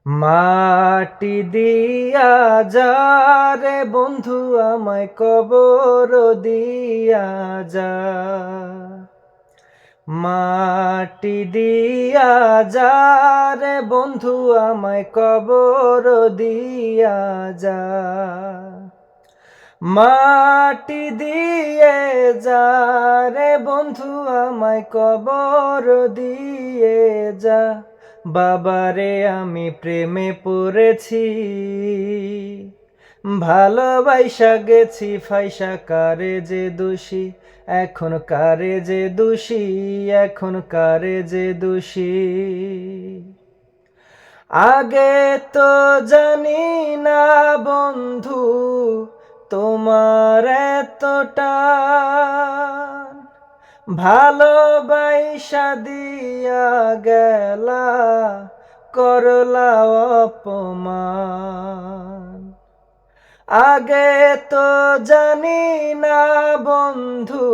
মাটি দিয়া যা রে বন্ধু আমায় কবর দিয়া যা। মাটি দিয়া যা রে বন্ধু আমায় কবর দিয়া যা। মাটি দিয়ে যা রে বন্ধু আমায় কবর দিয়ে যা। বাবারে আমি প্রেমে পড়েছি, ভালোবাসা গেছি ফাইসা, কারে যে দোষী এখন, কারে যে দোষী এখন, কারে যে দোষী। আগে তো জানি না বন্ধু তোমার এতটা, ভালোবাসা দিয়া গেলা করলা অপমান। আগে তো জানি না বন্ধু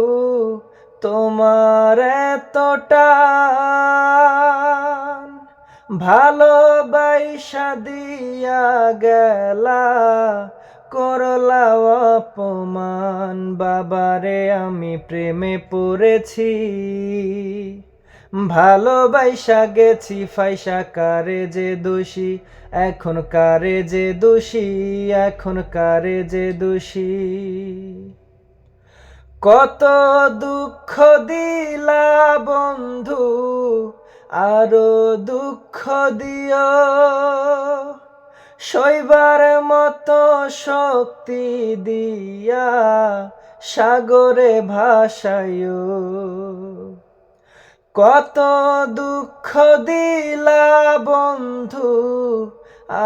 তোমার এতটা, ভালোবাসা দিয়া গেলা করলা অপমান। বাবারে আমি প্রেমে পড়েছি, ভালোবাসা গেছি ফাইসা, কারে যে দোষী এখন, কারে যে দোষী এখন, কারে যে দোষী। কত দুঃখ দিলা বন্ধু আরো দুঃখ দিও, সইবার মতো শক্তি দিয়া সাগরে ভাসাইও। কত দুঃখ দিলা বন্ধু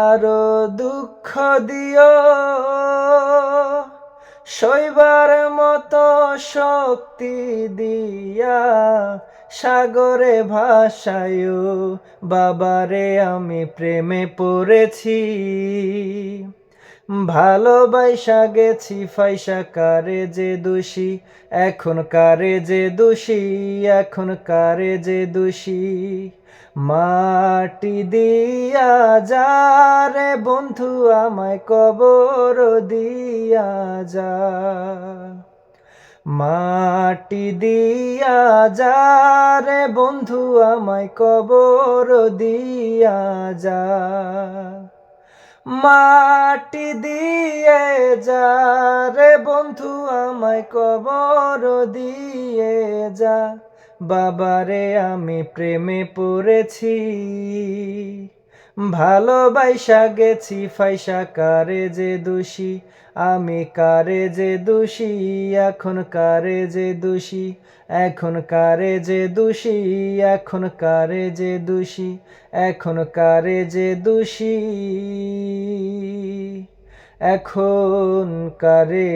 আরো দুঃখ দিও, সইবার মতো শক্তি দিয়া সাগরে ভাসায়ো। বাবারে আমি প্রেমে পড়েছি, ভালোবাসা গেছি ফাইসা, কারে যে দোষী এখন, কারে যে দোষী এখন, কারে যে দোষী। মাটি দিয়া যা রে বন্ধু আমায় কবর দিয়া যা। মাটি দিয়া যা রে বন্ধু আমায় কবর দিয়া যা। মাটি দিয়ে যা রে বন্ধু আমায় কবর দিয়ে যা। বাবারে আমি প্রেমে পড়েছি, ভালোবাসা গেছি ফাইসা, কারে যে দোষী আমি, কারে যে দোষী এখন, কারে যে দোষী এখন, কারে যে দোষী এখন, কারে যে দোষী এখন, কারে যে দোষী এখন, কারে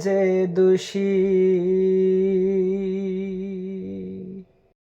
যে দোষী।